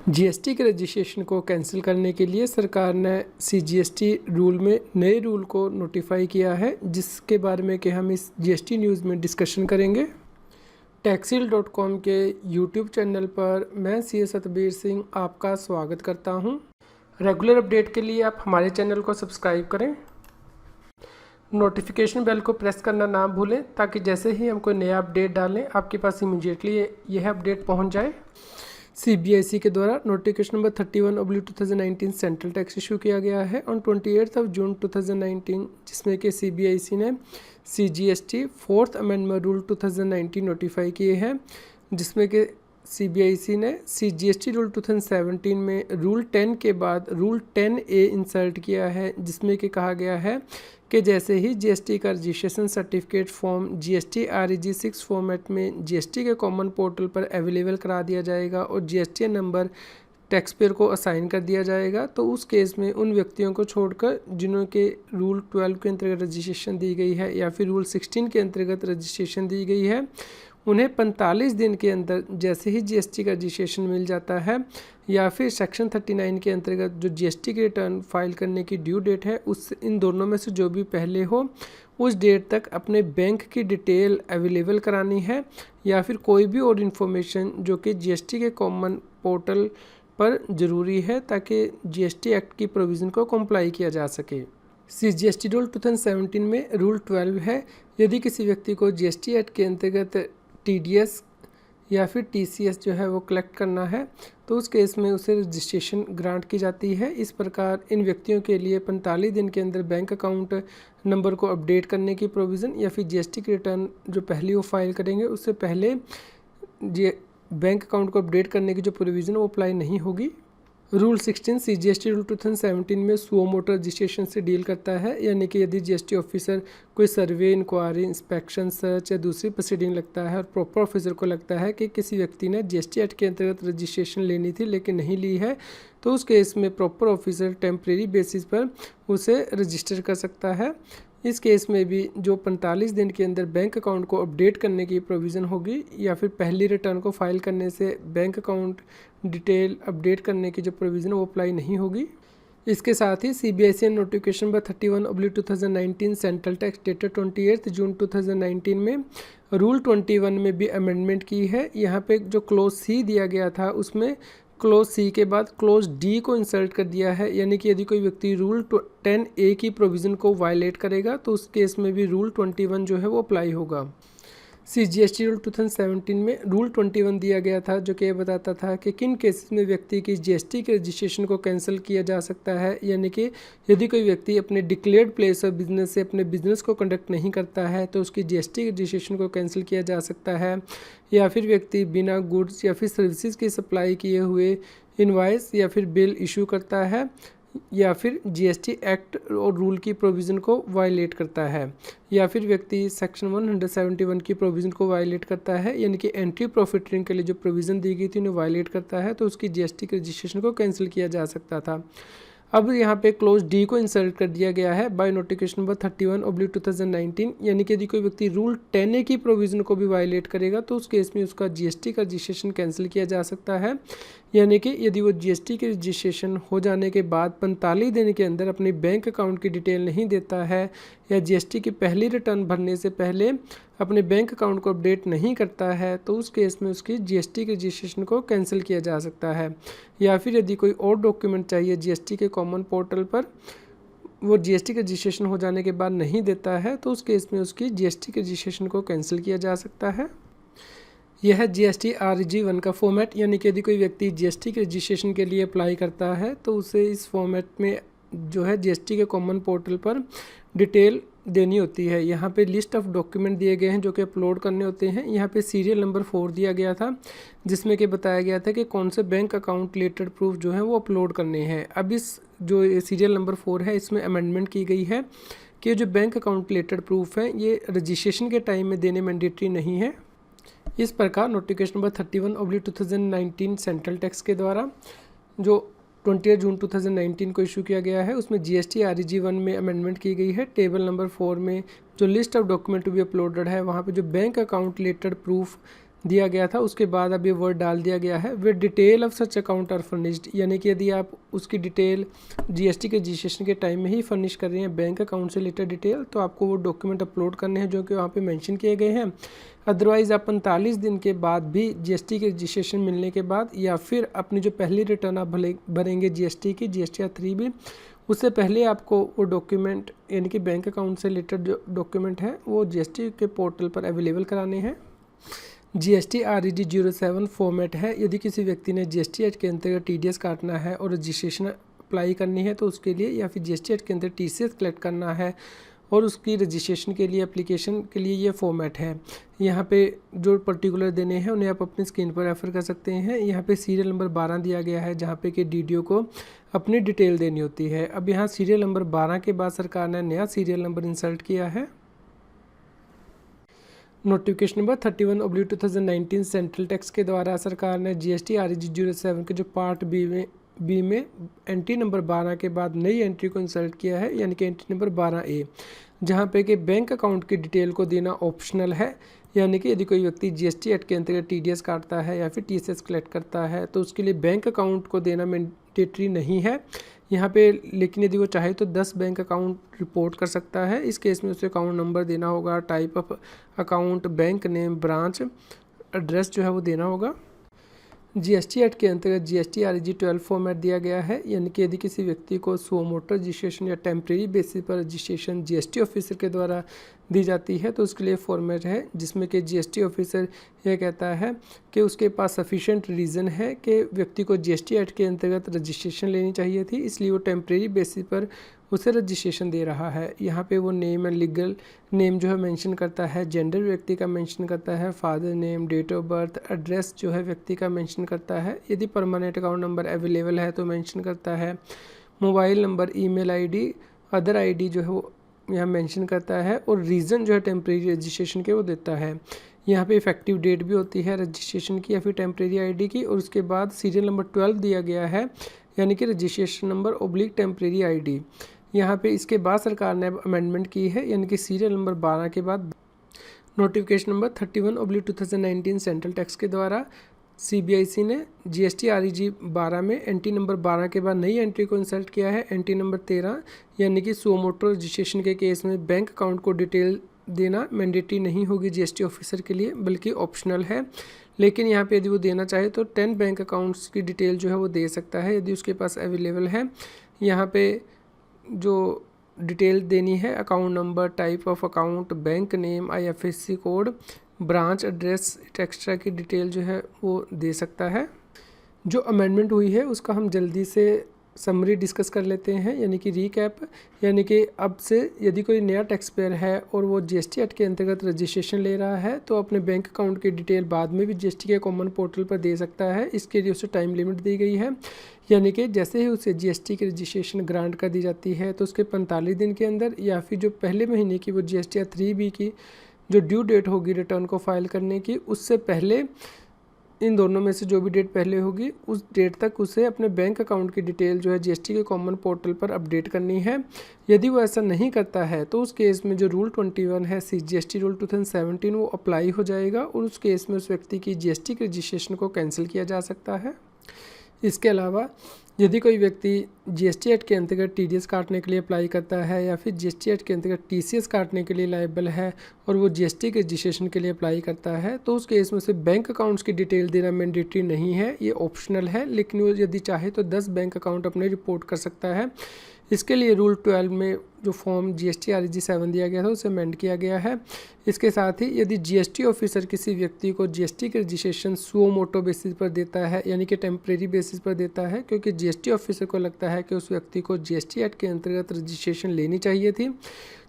GST के registration को cancel करने के लिए सरकार ने सीजीएसटी रूल में नए रूल को नोटिफाई किया है, जिसके बारे में कि हम इस जीएसटी न्यूज़ में डिस्कशन करेंगे। टैक्सील.com के यूट्यूब चैनल पर मैं सी सतबीर सिंह आपका स्वागत करता हूं। रेगुलर अपडेट के लिए आप हमारे चैनल को सब्सक्राइब करें, नोटिफिकेशन बेल को प्रेस करना ना भूलें ताकि जैसे ही हम कोई नया अपडेट डालें आपके पास इमीडिएटली यह अपडेट पहुंच जाए। सीबीआईसी के द्वारा notification number 31/2019 central tax issue किया गया है ऑन 28 जून 2019, जिसमें कि सीबीआईसी ने CGST 4th amendment rule 2019 notify किए हैं, जिसमें कि सीबीआईसी ने सीजीएसटी रूल 2017 में रूल 10 के बाद रूल 10A इंसर्ट किया है, जिसमें कि कहा गया है कि जैसे ही जीएसटी का registration certificate form GST REG 6 format में जीएसटी के कॉमन पोर्टल पर अवेलेबल करा दिया जाएगा और जीएसटी नंबर टैक्स पेयर को असाइन कर दिया जाएगा, तो उस केस में उन व्यक्तियों को छोड़कर जिन्हों के रूल 12 के अंतर्गत रजिस्ट्रेशन दी गई है या फिर रूल 16 के अंतर्गत रजिस्ट्रेशन दी गई है, उन्हें 45 दिन के अंदर जैसे ही जीएसटी का रजिस्ट्रेशन मिल जाता है या फिर सेक्शन 39 के अंतर्गत जो जीएसटी की रिटर्न फाइल करने की ड्यू डेट है, उस इन दोनों में से जो भी पहले हो उस डेट तक अपने बैंक की डिटेल अवेलेबल करानी है या फिर कोई भी और इन्फॉर्मेशन जो कि जीएसटी के कॉमन पोर्टल पर ज़रूरी है ताकि जीएसटी एक्ट की प्रोविज़न को कंप्लाई किया जा सके। सीजीएसटी रूल 2017 में रूल 12 है, यदि किसी व्यक्ति को जीएसटी एक्ट के अंतर्गत टीडीएस या फिर टीसीएस जो है वो कलेक्ट करना है तो उस केस में उसे रजिस्ट्रेशन ग्रांट की जाती है। इस प्रकार इन व्यक्तियों के लिए 45 दिन के अंदर बैंक अकाउंट नंबर को अपडेट करने की प्रोविज़न या फिर जीएसटी की रिटर्न जो पहली वो फाइल करेंगे उससे पहले बैंक अकाउंट को अपडेट करने की जो प्रोविज़न वो अप्लाई नहीं होगी। रूल 16 सीजीएसटी रूल 2017 में सुओ मोटो रजिस्ट्रेशन से डील करता है, यानी कि यदि जीएसटी ऑफिसर कोई सर्वे, इंक्वायरी, इंस्पेक्शन, सर्च या दूसरी प्रोसीडिंग लगता है और प्रॉपर ऑफिसर को लगता है कि किसी व्यक्ति ने जीएसटी एक्ट के अंतर्गत रजिस्ट्रेशन लेनी थी लेकिन नहीं ली है, तो उस केस में प्रॉपर ऑफिसर टेम्प्रेरी बेसिस पर उसे रजिस्टर कर सकता है। इस केस में भी जो 45 दिन के अंदर बैंक अकाउंट को अपडेट करने की प्रोविज़न होगी या फिर पहली रिटर्न को फाइल करने से बैंक अकाउंट डिटेल अपडेट करने की जो प्रोविज़न वो अप्लाई नहीं होगी। इसके साथ ही CBIC notification number 31/2019 central tax dated 28 जून 2019 में रूल 21 में भी अमेंडमेंट की है। यहाँ पे जो क्लोज सी दिया गया था उसमें क्लोज सी के बाद क्लोज डी को इंसर्ट कर दिया है, यानी कि यदि कोई व्यक्ति रूल 10A की प्रोविज़न को वायलेट करेगा तो उस केस में भी रूल 21 जो है वो अप्लाई होगा। सीजीएसटी रूल 2017 में रूल 21 दिया गया था जो कि ये बताता था कि किन केसेस में व्यक्ति की जीएसटी के रजिस्ट्रेशन को कैंसिल किया जा सकता है, यानी कि यदि कोई व्यक्ति अपने डिक्लेयर्ड प्लेस ऑफ बिजनेस से अपने बिजनेस को कंडक्ट नहीं करता है तो उसकी जीएसटी रजिस्ट्रेशन को कैंसिल किया जा सकता है, या फिर व्यक्ति बिना गुड्स या फिर सर्विसेज की सप्लाई किए हुए इनवॉइस या फिर बिल इशू करता है, या फिर जीएसटी एक्ट और रूल की प्रोविज़न को वायलेट करता है, या फिर व्यक्ति सेक्शन 171 की प्रोविज़न को वायलेट करता है, यानी कि एंट्री प्रॉफिटरिंग के लिए जो प्रोविज़न दी गई थी उन्हें वायलेट करता है, तो उसकी जीएसटी के रजिस्ट्रेशन को कैंसिल किया जा सकता था। अब यहाँ पे क्लोज डी को इंसर्ट कर दिया गया है बाय नोटिफिकेशन नंबर 31/2019, यानी कि यदि कोई व्यक्ति रूल 10A की प्रोविज़न को भी वायलेट करेगा तो उस केस में उसका जीएसटी का रजिस्ट्रेशन कैंसिल किया जा सकता है, यानी कि यदि वो जीएसटी के रजिस्ट्रेशन हो जाने के बाद 45 दिन के अंदर अपनी बैंक अकाउंट की डिटेल नहीं देता है या जीएसटी की पहली रिटर्न भरने से पहले अपने बैंक अकाउंट को अपडेट नहीं करता है तो उस केस में उसकी जीएसटी के रजिस्ट्रेशन को कैंसिल किया जा सकता है। या फिर यदि कोई और डॉक्यूमेंट चाहिए जीएसटी के कॉमन पोर्टल पर वो जीएसटी के रजिस्ट्रेशन हो जाने के बाद नहीं देता है तो उस केस में उसकी जीएसटी के रजिस्ट्रेशन को कैंसिल किया जा सकता है। यह है जीएसटी REG 1 का फॉर्मेट, यानी कि यदि कोई व्यक्ति जीएसटी के रजिस्ट्रेशन के लिए अप्लाई करता है तो उसे इस फॉर्मेट में जो है जीएसटी के कॉमन पोर्टल पर डिटेल देनी होती है। यहाँ पे लिस्ट ऑफ डॉक्यूमेंट दिए गए हैं जो कि अपलोड करने होते हैं। यहाँ पे सीरियल नंबर 4 दिया गया था जिसमें कि बताया गया था कि कौन से बैंक अकाउंट रिलेटेड प्रूफ जो है वो अपलोड करने हैं। अब इस जो सीरियल नंबर 4 है इसमें अमेंडमेंट की गई है कि जो बैंक अकाउंट रिलेटेड प्रूफ है ये रजिस्ट्रेशन के टाइम में देने मैंडेटरी नहीं है। इस प्रकार नोटिफिकेशन नंबर 31/2019 सेंट्रल टैक्स के द्वारा जो 28 जून 2019 को इशू किया गया है उसमें जीएसटी REG 1 में अमेंडमेंट की गई है। टेबल नंबर 4 में जो list of document to be uploaded है वहाँ पे जो बैंक अकाउंट रिलेटेड प्रूफ दिया गया था, उसके बाद अब ये वर्ड डाल दिया गया है with detail of such account are furnished, यानी कि यदि आप उसकी डिटेल जीएसटी के रजिस्ट्रेशन के टाइम में ही फर्निश कर रहे हैं बैंक अकाउंट से रिलेटेड डिटेल, तो आपको वो डॉक्यूमेंट अपलोड करने हैं जो कि वहाँ पे मेंशन किए गए हैं। अदरवाइज़ आप 45 दिन के बाद भी जीएसटी के रजिस्ट्रेशन मिलने के बाद, या फिर अपनी जो पहली रिटर्न आप भरेंगे जीएसटी की, जीएसटी 3B, उससे पहले आपको वो डॉक्यूमेंट यानी कि बैंक अकाउंट से रिलेटेड जो डॉक्यूमेंट है वो जीएसटी के पोर्टल पर अवेलेबल कराने हैं। जीएसटी REG 07 फॉर्मेट है। यदि किसी व्यक्ति ने जीएसटी एक्ट के अंतर्गत TDS काटना है और रजिस्ट्रेशन अप्लाई करनी है तो उसके लिए, या फिर जीएसटी एक्ट के अंतर्गत TCS कलेक्ट करना है और उसकी रजिस्ट्रेशन के लिए एप्लीकेशन के लिए ये फॉर्मेट है। यहाँ पे जो पर्टिकुलर देने हैं उन्हें आप अपनी स्क्रीन पर रेफर कर सकते हैं। यहाँ पे सीरियल नंबर 12 दिया गया है जहाँ पे कि DDO को अपनी डिटेल देनी होती है। अब यहाँ सीरियल नंबर 12 के बाद सरकार ने नया सीरियल नंबर इंसर्ट किया है। नोटिफिकेशन नंबर 31/2019 सेंट्रल टैक्स के द्वारा सरकार ने GST REG 07 के जो पार्ट बी में एंट्री नंबर 12 के बाद नई एंट्री को इंसर्ट किया है, यानी कि एंट्री नंबर 12A, जहां पे कि बैंक अकाउंट की डिटेल को देना ऑप्शनल है। यानी कि यदि कोई व्यक्ति जीएसटी एक्ट के अंतर्गत TDS काटता है या फिर TCS कलेक्ट करता है तो उसके लिए बैंक अकाउंट को देना मैंडेटरी नहीं है यहाँ पे। लेकिन यदि वो चाहे तो 10 बैंक अकाउंट रिपोर्ट कर सकता है। इस केस में उसे अकाउंट नंबर देना होगा, type of account, bank name, branch address जो है वो देना होगा। जीएसटी एक्ट के अंतर्गत GST REG 12 फॉर्मेट दिया गया है, यानी कि यदि किसी व्यक्ति को सो मोटर रजिस्ट्रेशन या टेम्प्रेरी बेसिस पर रजिस्ट्रेशन जीएसटी ऑफिसर के द्वारा दी जाती है तो उसके लिए फॉर्मेट है जिसमें कि जीएसटी ऑफिसर यह कहता है कि उसके पास सफिशेंट रीज़न है कि व्यक्ति को जीएसटी एक्ट के अंतर्गत रजिस्ट्रेशन लेनी चाहिए थी, इसलिए वो टेम्प्रेरी बेसिस पर उसे रजिस्ट्रेशन दे रहा है। यहाँ पे वो नेम एंड लीगल नेम जो है मेंशन करता है, जेंडर व्यक्ति का मेंशन करता है, father name, date of birth, address जो है व्यक्ति का मेंशन करता है। यदि परमानेंट अकाउंट नंबर अवेलेबल है तो मेंशन करता है, mobile number, email ID, other ID जो है वो यहाँ मेंशन करता है, और रीज़न जो है टेम्प्रेरी रजिस्ट्रेशन के वो देता है। यहाँ पे इफेक्टिव डेट भी होती है रजिस्ट्रेशन की या फिर टेम्प्रेरी आईडी की, और उसके बाद सीरियल नंबर 12 दिया गया है, यानी कि रजिस्ट्रेशन नंबर / टेम्प्रेरी आईडी। यहाँ पे इसके बाद सरकार ने अमेंडमेंट की है, यानी कि सीरियल नंबर 12 के बाद नोटिफिकेशन नंबर 31/2019 सेंट्रल टैक्स के द्वारा CBIC ने GST REG 12 में एंट्री नंबर 12 के बाद नई एंट्री को इंसर्ट किया है, एंट्री नंबर 13, यानी कि सो मोटर रजिस्ट्रेशन के केस में बैंक अकाउंट को डिटेल देना मैंडेटरी नहीं होगी जीएसटी ऑफिसर के लिए, बल्कि ऑप्शनल है। लेकिन यहाँ पे यदि वो देना चाहे तो 10 बैंक अकाउंट्स की डिटेल जो है वो दे सकता है यदि उसके पास अवेलेबल है। यहाँ पे जो डिटेल देनी है, account number, type of account, bank name, IFSC code, branch address, extra की डिटेल जो है वो दे सकता है। जो अमेंडमेंट हुई है उसका हम जल्दी से समरी डिस्कस कर लेते हैं, यानी कि रीकैप। यानी कि अब से यदि कोई नया टैक्स पेयर है और वो जीएसटी एक्ट के अंतर्गत रजिस्ट्रेशन ले रहा है तो अपने बैंक अकाउंट की डिटेल बाद में भी जीएसटी के कॉमन पोर्टल पर दे सकता है। इसके लिए उसे टाइम लिमिट दी गई है, यानी कि जैसे ही उसे जीएसटी की रजिस्ट्रेशन ग्रांट कर दी जाती है तो उसके 45 दिन के अंदर, या फिर जो पहले महीने की वो GST 3B की जो ड्यू डेट होगी रिटर्न को फाइल करने की, उससे पहले, इन दोनों में से जो भी डेट पहले होगी उस डेट तक उसे अपने बैंक अकाउंट की डिटेल जो है जीएसटी के कॉमन पोर्टल पर अपडेट करनी है। यदि वो ऐसा नहीं करता है तो उस केस में जो रूल 21 है CGST रूल 2017 वो अप्लाई हो जाएगा, और उस केस में उस व्यक्ति की जीएसटी के रजिस्ट्रेशन को कैंसिल किया जा सकता है। इसके अलावा यदि कोई व्यक्ति जीएसटी एक्ट के अंतर्गत TDS काटने के लिए अप्लाई करता है या फिर जीएसटी एक्ट के अंतर्गत TCS काटने के लिए लायबल है और वो जीएसटी के रजिस्ट्रेशन के लिए अप्लाई करता है तो उस केस में से बैंक अकाउंट्स की डिटेल देना मैंडेटरी नहीं है, ये ऑप्शनल है। लेकिन वो यदि चाहे तो 10 बैंक अकाउंट अपने रिपोर्ट कर सकता है। इसके लिए रूल 12 में जो फॉर्म GST REG 7 दिया गया था उसे अमेंड किया गया है। इसके साथ ही यदि जीएसटी ऑफिसर किसी व्यक्ति को जीएसटी के रजिस्ट्रेशन सुओ मोटो बेसिस पर देता है, यानी कि टेम्प्रेरी बेसिस पर देता है, क्योंकि जीएसटी ऑफिसर को लगता है कि उस व्यक्ति को जीएसटी एक्ट के अंतर्गत रजिस्ट्रेशन लेनी चाहिए थी,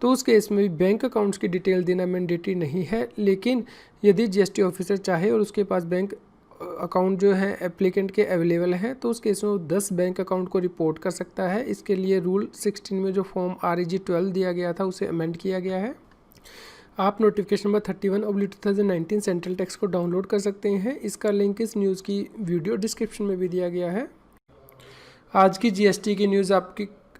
तो उस केस में भी बैंक अकाउंट्स की डिटेल देना मैंडेटरी नहीं है। लेकिन यदि जीएसटी ऑफिसर चाहे और उसके पास बैंक अकाउंट जो है एप्लीकेंट के अवेलेबल है तो उस केस में वो 10 बैंक अकाउंट को रिपोर्ट कर सकता है। इसके लिए रूल 16 में जो फॉर्म REG 12 दिया गया था उसे अमेंड किया गया है। आप नोटिफिकेशन नंबर 31/2019 सेंट्रल टैक्स को डाउनलोड कर सकते हैं। इसका लिंक इस न्यूज़ की वीडियो डिस्क्रिप्शन में भी दिया गया है। आज की जीएसटी की न्यूज़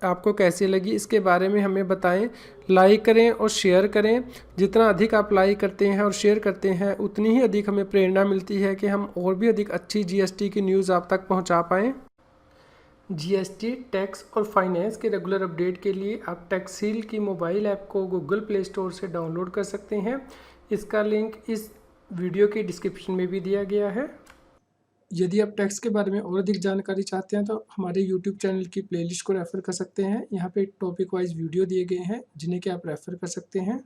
आपको कैसी लगी इसके बारे में हमें बताएं। लाइक करें और शेयर करें। जितना अधिक आप लाइक करते हैं और शेयर करते हैं उतनी ही अधिक हमें प्रेरणा मिलती है कि हम और भी अधिक अच्छी जीएसटी की न्यूज़ आप तक पहुंचा पाएँ। जीएसटी, टैक्स और फाइनेंस के रेगुलर अपडेट के लिए आप टैक्सील की मोबाइल ऐप को गूगल प्ले स्टोर से डाउनलोड कर सकते हैं। इसका लिंक इस वीडियो की डिस्क्रिप्शन में भी दिया गया है। यदि आप टैक्स के बारे में और अधिक जानकारी चाहते हैं तो हमारे यूट्यूब चैनल की प्लेलिस्ट को रेफ़र कर सकते हैं। यहाँ पे टॉपिक वाइज वीडियो दिए गए हैं जिन्हें कि आप रेफ़र कर सकते हैं।